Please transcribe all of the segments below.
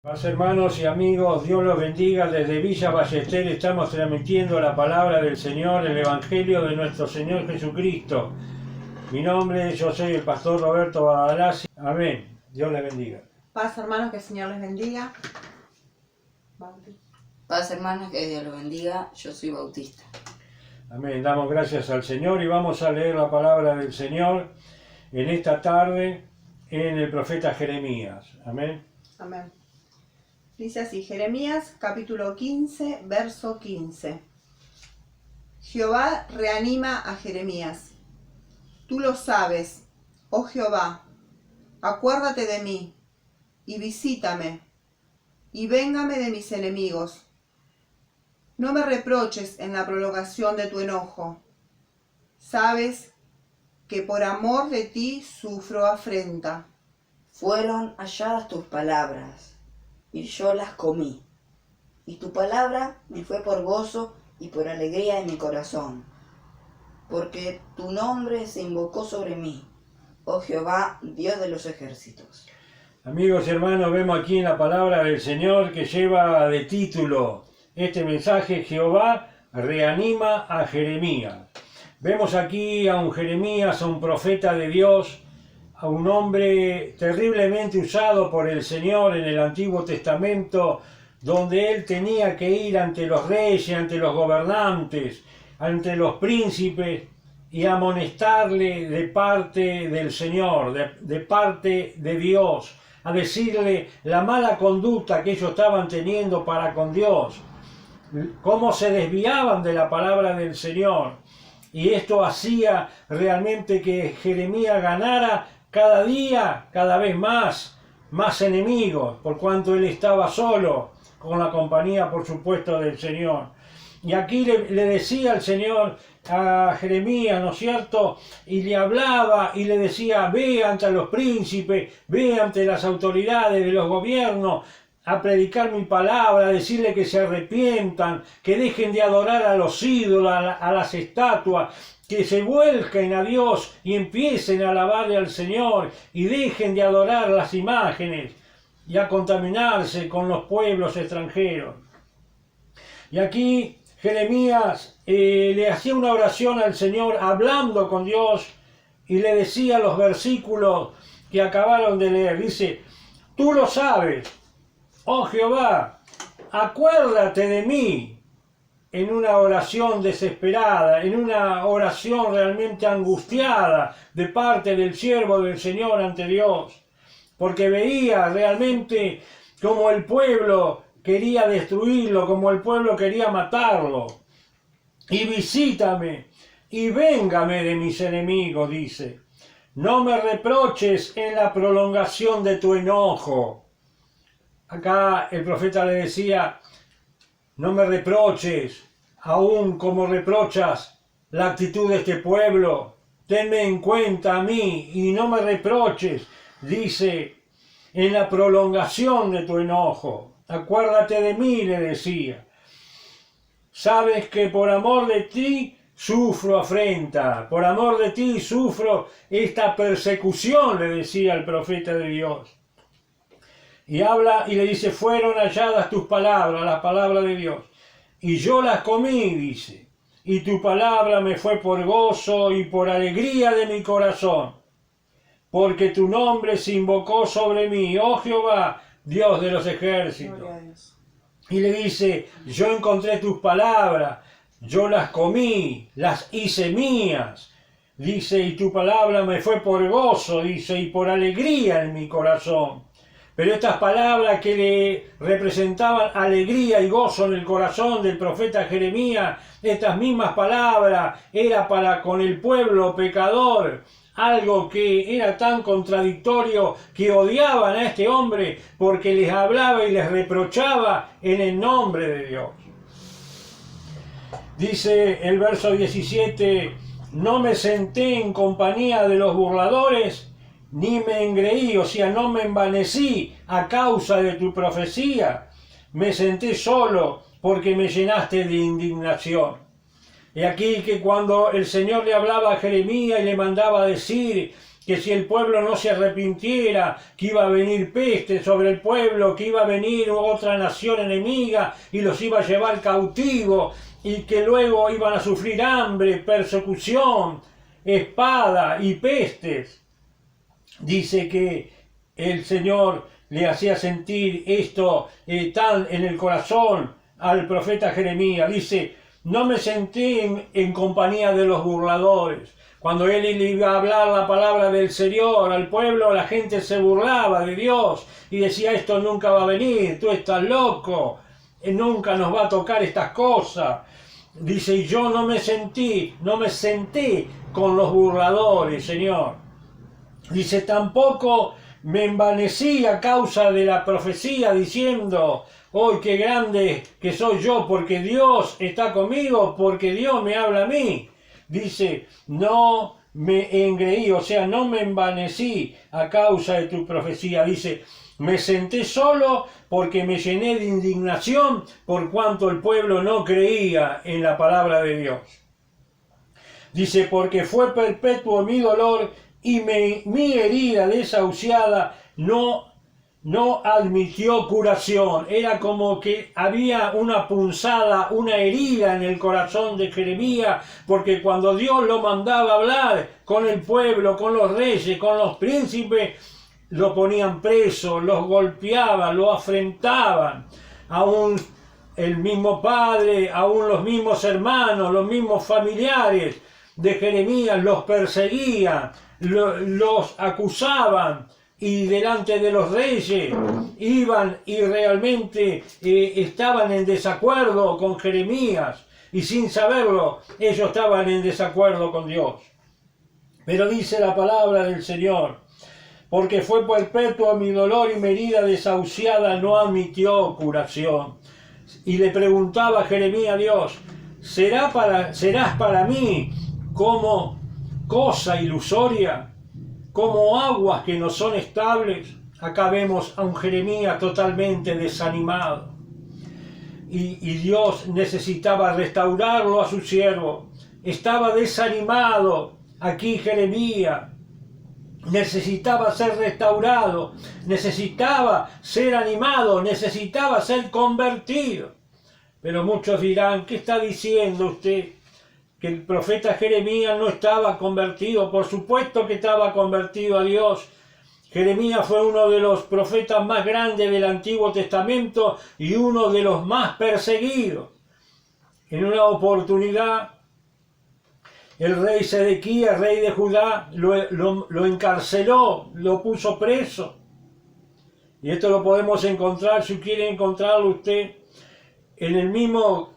Paz, hermanos y amigos, Dios los bendiga. Desde Villa Ballester estamos transmitiendo la palabra del Señor, el Evangelio de nuestro Señor Jesucristo. Mi nombre, yo soy el pastor Roberto Badalasi. Amén. Dios les bendiga. Paz, hermanos, que el Señor les bendiga. Paz, hermanos, que Dios los bendiga. Yo soy Bautista. Amén. Damos gracias al Señor y vamos a leer la palabra del Señor en esta tarde en el profeta Jeremías. Amén. Amén. Dice así, Jeremías capítulo 15, verso 15. Jehová reanima a Jeremías. Tú lo sabes, oh Jehová, acuérdate de mí, y visítame, y véngame de mis enemigos. No me reproches en la prolongación de tu enojo. Sabes que por amor de ti sufro afrenta. Fueron halladas tus palabras, y yo las comí. Y tu palabra me fue por gozo y por alegría en mi corazón, porque tu nombre se invocó sobre mí, oh Jehová, Dios de los ejércitos. Amigos y hermanos, vemos aquí en la palabra del Señor que lleva de título este mensaje: Jehová reanima a Jeremías. Vemos aquí a un Jeremías, a un profeta de Dios, a un hombre terriblemente usado por el Señor en el Antiguo Testamento, donde él tenía que ir ante los reyes, ante los gobernantes, ante los príncipes y amonestarle de parte del Señor, de parte de Dios, a decirle la mala conducta que ellos estaban teniendo para con Dios, cómo se desviaban de la palabra del Señor. Y esto hacía realmente que Jeremías ganara cada día, cada vez más enemigos, por cuanto él estaba solo, con la compañía, por supuesto, del Señor. Y aquí le decía el Señor a Jeremías, ¿no es cierto? Y le hablaba y le decía: ve ante los príncipes, ve ante las autoridades de los gobiernos, a predicar mi palabra, a decirle que se arrepientan, que dejen de adorar a los ídolos, a las estatuas, que se vuelquen a Dios y empiecen a alabarle al Señor y dejen de adorar las imágenes y a contaminarse con los pueblos extranjeros. Y aquí Jeremías le hacía una oración al Señor hablando con Dios y le decía los versículos que acabaron de leer. Dice: tú lo sabes, oh Jehová, acuérdate de mí. En una oración desesperada, en una oración realmente angustiada de parte del siervo del Señor ante Dios, porque veía realmente como el pueblo quería destruirlo, como el pueblo quería matarlo. Y visítame y véngame de mis enemigos, dice. No me reproches en la prolongación de tu enojo. Acá el profeta le decía: no me reproches, aún como reprochas la actitud de este pueblo. Tenme en cuenta a mí y no me reproches, dice, en la prolongación de tu enojo. Acuérdate de mí, le decía. Sabes que por amor de ti sufro afrenta, por amor de ti sufro esta persecución, le decía el profeta de Dios. Y habla y le dice: fueron halladas tus palabras, las palabras de Dios, y yo las comí, dice, y tu palabra me fue por gozo y por alegría de mi corazón, porque tu nombre se invocó sobre mí, oh Jehová, Dios de los ejércitos. Y le dice: yo encontré tus palabras, yo las comí, las hice mías, dice, y tu palabra me fue por gozo, dice, y por alegría en mi corazón. Pero estas palabras que le representaban alegría y gozo en el corazón del profeta Jeremías, estas mismas palabras era para con el pueblo pecador, algo que era tan contradictorio que odiaban a este hombre porque les hablaba y les reprochaba en el nombre de Dios. Dice el verso 17: no me senté en compañía de los burladores, ni me engreí, o sea, no me envanecí a causa de tu profecía. Me senté solo porque me llenaste de indignación. Y aquí que cuando el Señor le hablaba a Jeremías y le mandaba decir que si el pueblo no se arrepintiera, que iba a venir peste sobre el pueblo, que iba a venir otra nación enemiga y los iba a llevar cautivo, y que luego iban a sufrir hambre, persecución, espada y pestes. Dice que el Señor le hacía sentir esto tan en el corazón al profeta Jeremías. Dice, no me senté en compañía de los burladores. Cuando él le iba a hablar la palabra del Señor al pueblo, la gente se burlaba de Dios y decía, esto nunca va a venir, tú estás loco, nunca nos va a tocar estas cosas. Dice, y yo no me senté con los burladores, Señor. Dice, tampoco me envanecí a causa de la profecía diciendo, hoy qué grande que soy yo, porque Dios está conmigo, porque Dios me habla a mí. Dice, no me engreí, o sea, no me envanecí a causa de tu profecía. Dice, me senté solo porque me llené de indignación por cuanto el pueblo no creía en la palabra de Dios. Dice, porque fue perpetuo mi dolor y mi herida desahuciada no admitió curación. Era como que había una punzada, una herida en el corazón de Jeremías, porque cuando Dios lo mandaba a hablar con el pueblo, con los reyes, con los príncipes, lo ponían preso, los golpeaban, lo afrentaban. Aún el mismo padre, aún los mismos hermanos, los mismos familiares de Jeremías los perseguían, los acusaban, y delante de los reyes iban y realmente estaban en desacuerdo con Jeremías, y sin saberlo ellos estaban en desacuerdo con Dios. Pero dice la palabra del Señor, porque fue perpetuo mi dolor y mi herida desahuciada no admitió curación. Y le preguntaba a Jeremías a Dios, ¿serás para mí como cosa ilusoria, como aguas que no son estables? Acá vemos a un Jeremías totalmente desanimado. Y Dios necesitaba restaurarlo a su siervo. Estaba desanimado aquí Jeremías. Necesitaba ser restaurado, necesitaba ser animado, necesitaba ser convertido. Pero muchos dirán, ¿qué está diciendo usted? Que el profeta Jeremías no estaba convertido. Por supuesto que estaba convertido a Dios. Jeremías fue uno de los profetas más grandes del Antiguo Testamento y uno de los más perseguidos. En una oportunidad, el rey Sedequías, rey de Judá, lo encarceló, lo puso preso. Y esto lo podemos encontrar, si quiere encontrarlo usted, en el mismo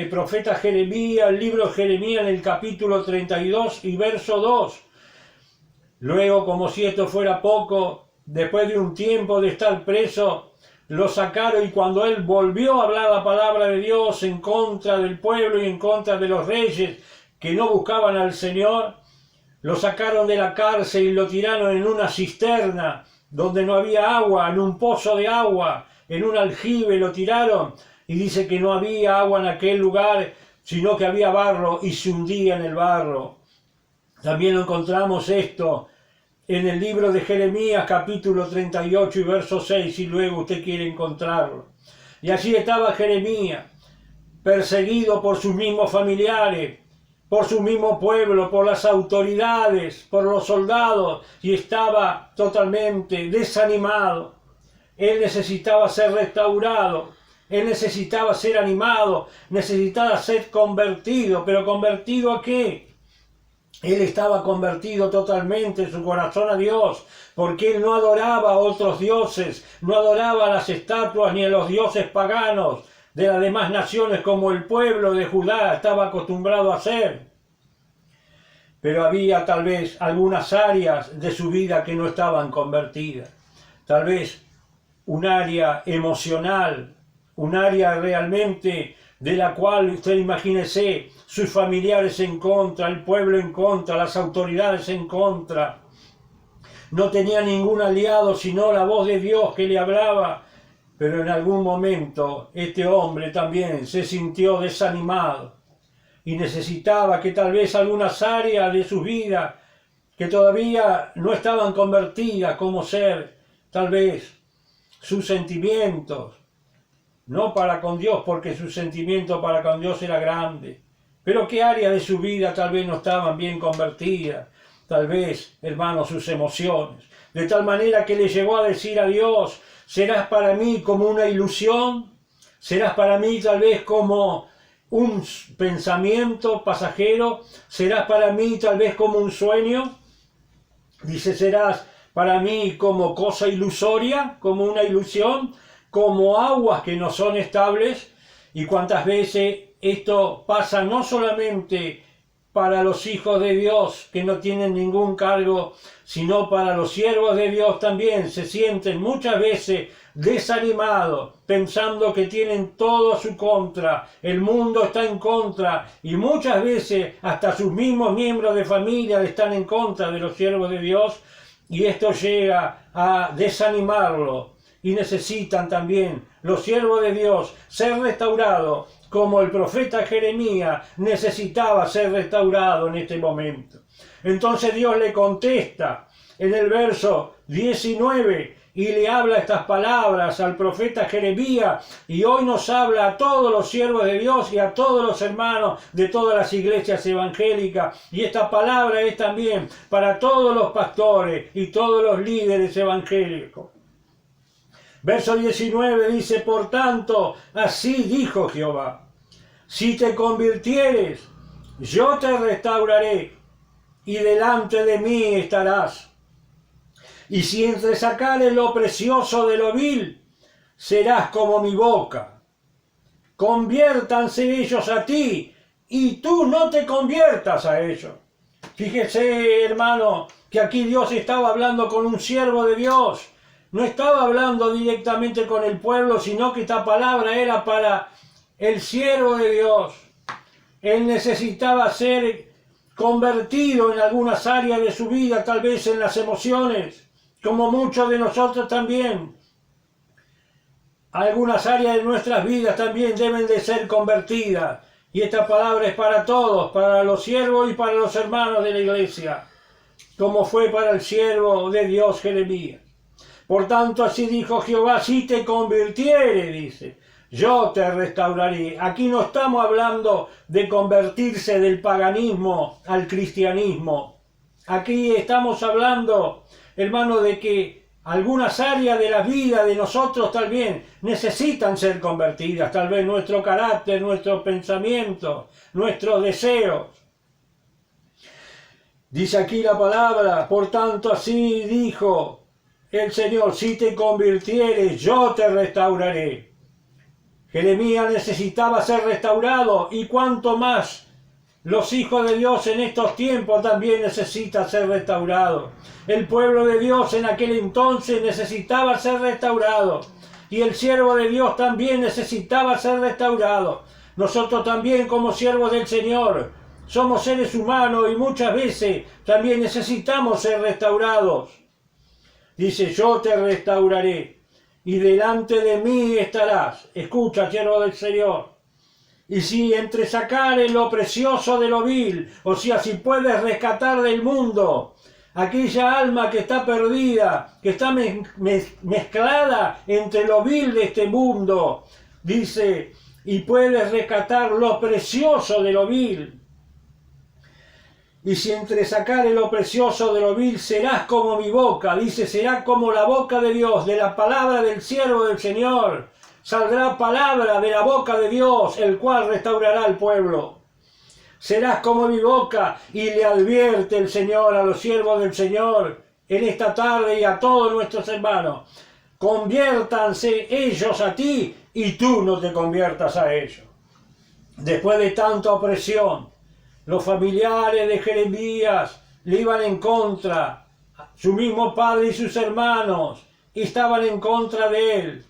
profeta Jeremías, el libro de Jeremías, en el capítulo 32 y verso 2. Luego, como si esto fuera poco, después de un tiempo de estar preso, lo sacaron, y cuando él volvió a hablar la palabra de Dios en contra del pueblo y en contra de los reyes que no buscaban al Señor, lo sacaron de la cárcel y lo tiraron en una cisterna donde no había agua, en un pozo de agua, en un aljibe lo tiraron, y dice que no había agua en aquel lugar, sino que había barro, y se hundía en el barro. También encontramos esto en el libro de Jeremías, capítulo 38 y verso 6, si luego usted quiere encontrarlo. Y allí estaba Jeremías, perseguido por sus mismos familiares, por su mismo pueblo, por las autoridades, por los soldados, y estaba totalmente desanimado. Él necesitaba ser restaurado, él necesitaba ser animado, necesitaba ser convertido. ¿Pero convertido a qué? Él estaba convertido totalmente en su corazón a Dios, porque él no adoraba a otros dioses, no adoraba a las estatuas ni a los dioses paganos de las demás naciones como el pueblo de Judá estaba acostumbrado a hacer. Pero había tal vez algunas áreas de su vida que no estaban convertidas. Tal vez un área emocional, un área realmente de la cual usted imagínese sus familiares en contra, el pueblo en contra, las autoridades en contra. No tenía ningún aliado sino la voz de Dios que le hablaba. Pero en algún momento este hombre también se sintió desanimado y necesitaba que tal vez algunas áreas de su vida que todavía no estaban convertidas como ser, tal vez, sus sentimientos, no para con Dios, porque su sentimiento para con Dios era grande, pero qué área de su vida tal vez no estaban bien convertidas, tal vez, hermanos, sus emociones, de tal manera que le llegó a decir a Dios: ¿serás para mí como una ilusión? ¿Serás para mí tal vez como un pensamiento pasajero? ¿Serás para mí tal vez como un sueño? Dice: ¿serás para mí como cosa ilusoria, como una ilusión, como aguas que no son estables? Y cuántas veces esto pasa no solamente para los hijos de Dios que no tienen ningún cargo, sino para los siervos de Dios también. Se sienten muchas veces desanimados, pensando que tienen todo a su contra, el mundo está en contra, y muchas veces hasta sus mismos miembros de familia están en contra de los siervos de Dios, y esto llega a desanimarlo, y necesitan también los siervos de Dios ser restaurados, como el profeta Jeremías necesitaba ser restaurado en este momento. Entonces Dios le contesta en el verso 19 y le habla estas palabras al profeta Jeremías, y hoy nos habla a todos los siervos de Dios y a todos los hermanos de todas las iglesias evangélicas, y esta palabra es también para todos los pastores y todos los líderes evangélicos. Verso 19 dice: por tanto, así dijo Jehová, si te convirtieres, yo te restauraré, y delante de mí estarás. Y si entresacares lo precioso de lo vil, serás como mi boca. Conviértanse ellos a ti, y tú no te conviertas a ellos. Fíjese, hermano, que aquí Dios estaba hablando con un siervo de Dios. No estaba hablando directamente con el pueblo, sino que esta palabra era para el siervo de Dios. Él necesitaba ser convertido en algunas áreas de su vida, tal vez en las emociones, como muchos de nosotros también. Algunas áreas de nuestras vidas también deben de ser convertidas. Y esta palabra es para todos, para los siervos y para los hermanos de la iglesia, como fue para el siervo de Dios Jeremías. Por tanto, así dijo Jehová, si te convirtieres, dice, yo te restauraré. Aquí no estamos hablando de convertirse del paganismo al cristianismo. Aquí estamos hablando, hermano, de que algunas áreas de la vida de nosotros tal vez necesitan ser convertidas. Tal vez nuestro carácter, nuestros pensamientos, nuestros deseos. Dice aquí la palabra, por tanto, así dijo el Señor, si te convirtieres, yo te restauraré. Jeremías necesitaba ser restaurado, y cuanto más los hijos de Dios en estos tiempos también necesitan ser restaurados. El pueblo de Dios en aquel entonces necesitaba ser restaurado, y el siervo de Dios también necesitaba ser restaurado. Nosotros también, como siervos del Señor, somos seres humanos y muchas veces también necesitamos ser restaurados. Dice, yo te restauraré, y delante de mí estarás. Escucha, siervo del Señor. Y si entresacares lo precioso de lo vil, o sea, si puedes rescatar del mundo aquella alma que está perdida, que está mezclada entre lo vil de este mundo, dice, y puedes rescatar lo precioso de lo vil. Y si entresacares lo precioso de lo vil, serás como mi boca. Dice, será como la boca de Dios, de la palabra del siervo del Señor. Saldrá palabra de la boca de Dios, el cual restaurará al pueblo. Serás como mi boca, y le advierte el Señor a los siervos del Señor en esta tarde y a todos nuestros hermanos. Conviértanse ellos a ti, y tú no te conviertas a ellos. Después de tanta opresión, los familiares de Jeremías le iban en contra, su mismo padre y sus hermanos estaban en contra de él.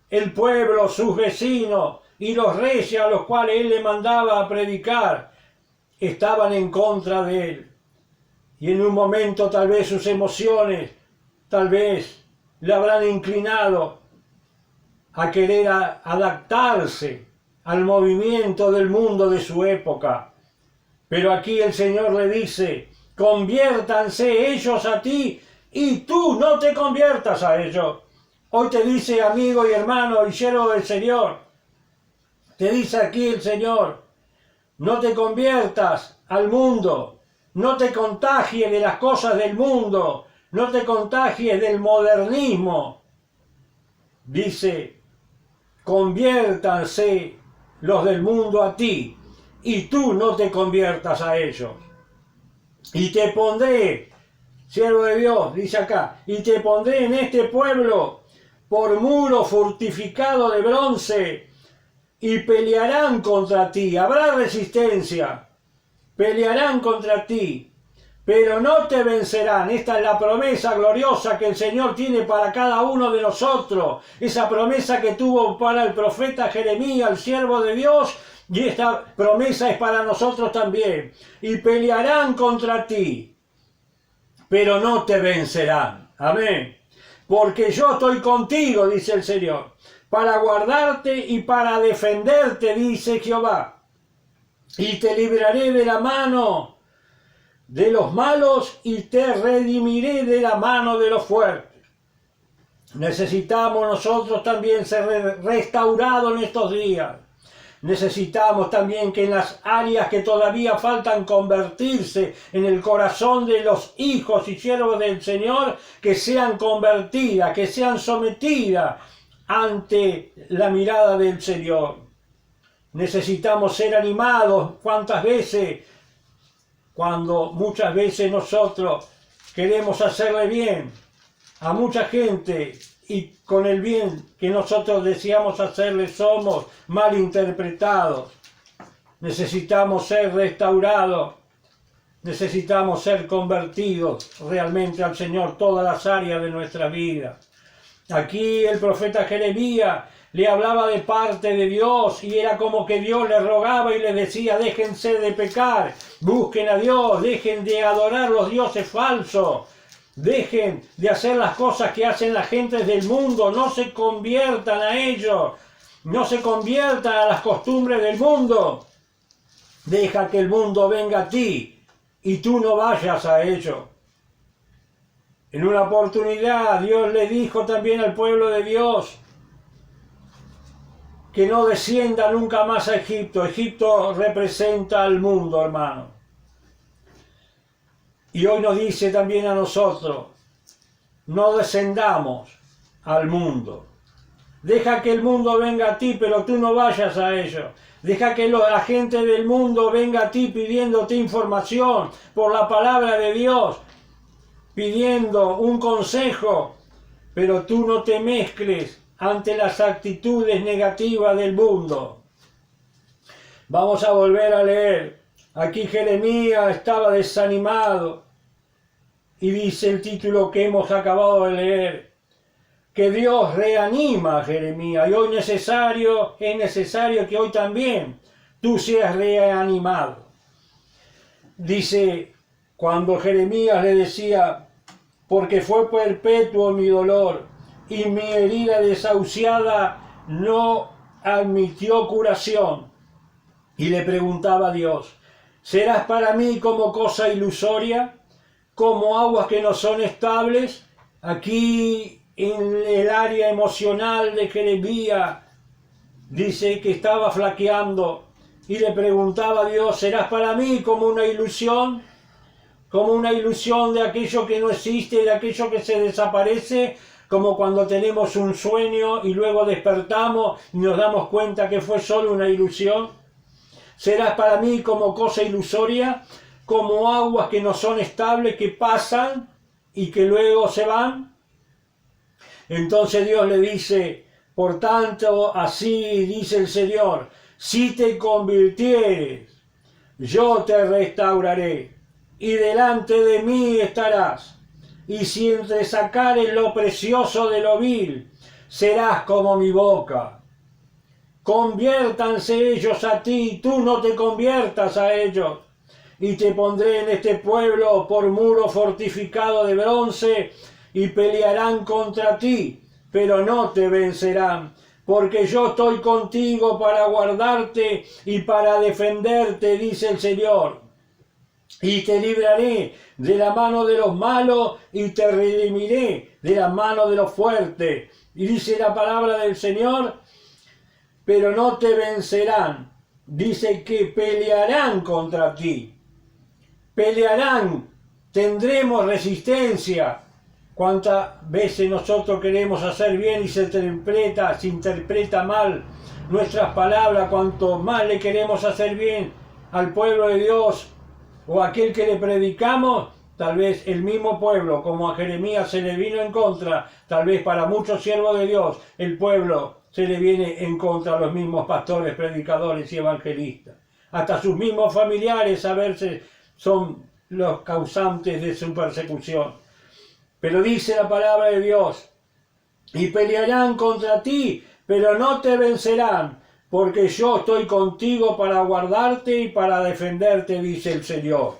El pueblo, sus vecinos y los reyes a los cuales él le mandaba a predicar estaban en contra de él. Y en un momento tal vez sus emociones, tal vez le habrán inclinado a querer adaptarse al movimiento del mundo de su época. Pero aquí el Señor le dice, conviértanse ellos a ti y tú no te conviertas a ellos. Hoy te dice, amigo y hermano y siervo del Señor, te dice aquí el Señor, no te conviertas al mundo, no te contagies de las cosas del mundo, no te contagies del modernismo. Dice, conviértanse los del mundo a ti y tú no te conviertas a ellos. Y te pondré, siervo de Dios, dice acá, y te pondré en este pueblo por muro fortificado de bronce y pelearán contra ti. Habrá resistencia, pelearán contra ti, pero no te vencerán. Esta es la promesa gloriosa que el Señor tiene para cada uno de nosotros. Esa promesa que tuvo para el profeta Jeremías, el siervo de Dios, y esta promesa es para nosotros también. Y pelearán contra ti, pero no te vencerán. Amén. Porque yo estoy contigo, dice el Señor, para guardarte y para defenderte, dice Jehová. Y te libraré de la mano de los malos y te redimiré de la mano de los fuertes. Necesitamos nosotros también ser restaurados en estos días. Necesitamos también que en las áreas que todavía faltan convertirse en el corazón de los hijos y siervos del Señor, que sean convertidas, que sean sometidas ante la mirada del Señor. Necesitamos ser animados. ¿Cuántas veces? Cuando muchas veces nosotros queremos hacerle bien a mucha gente y con el bien que nosotros deseamos hacerle somos malinterpretados. Necesitamos ser restaurados, necesitamos ser convertidos realmente al Señor, todas las áreas de nuestra vida. Aquí el profeta Jeremías le hablaba de parte de Dios y era como que Dios le rogaba y le decía, déjense de pecar, busquen a Dios, dejen de adorar los dioses falsos, dejen de hacer las cosas que hacen las gentes del mundo, no se conviertan a ellos, no se conviertan a las costumbres del mundo. Deja que el mundo venga a ti y tú no vayas a ellos. En una oportunidad Dios le dijo también al pueblo de Dios que no descienda nunca más a Egipto. Egipto representa al mundo, hermano. Y hoy nos dice también a nosotros, no descendamos al mundo. Deja que el mundo venga a ti, pero tú no vayas a ellos. Deja que la gente del mundo venga a ti pidiéndote información por la palabra de Dios, pidiendo un consejo, pero tú no te mezcles ante las actitudes negativas del mundo. Vamos a volver a leer. Aquí Jeremías estaba desanimado y dice el título que hemos acabado de leer, que Dios reanima a Jeremías, y hoy es necesario que hoy también tú seas reanimado. Dice, cuando Jeremías le decía, porque fue perpetuo mi dolor, y mi herida desahuciada no admitió curación. Y le preguntaba a Dios, ¿serás para mí como cosa ilusoria, como aguas que no son estables? Aquí en el área emocional de Jeremías dice que estaba flaqueando y le preguntaba a Dios, ¿serás para mí como una ilusión? Como una ilusión de aquello que no existe, de aquello que se desaparece, como cuando tenemos un sueño y luego despertamos y nos damos cuenta que fue solo una ilusión. ¿Serás para mí como cosa ilusoria, como aguas que no son estables, que pasan y que luego se van? Entonces Dios le dice, por tanto, así dice el Señor, si te convirtieres, yo te restauraré, y delante de mí estarás. Y si entresacares lo precioso de lo vil, serás como mi boca. Conviértanse ellos a ti, tú no te conviertas a ellos. Y te pondré en este pueblo por muro fortificado de bronce, y pelearán contra ti, pero no te vencerán. Porque yo estoy contigo para guardarte y para defenderte, dice el Señor. y te libraré de la mano de los malos y te redimiré de la mano de los fuertes. Y dice la palabra del Señor, pero no te vencerán. Dice que pelearán contra ti. Pelearán, tendremos resistencia. ¿Cuántas veces nosotros queremos hacer bien y se interpreta mal nuestras palabras? Cuanto más le queremos hacer bien al pueblo de Dios o a aquel que le predicamos, tal vez el mismo pueblo, como a Jeremías se le vino en contra, tal vez para muchos siervos de Dios, el pueblo se le viene en contra a los mismos pastores, predicadores y evangelistas. Hasta sus mismos familiares a veces son los causantes de su persecución. Pero dice la palabra de Dios, y pelearán contra ti, pero no te vencerán, porque yo estoy contigo para guardarte y para defenderte, dice el Señor.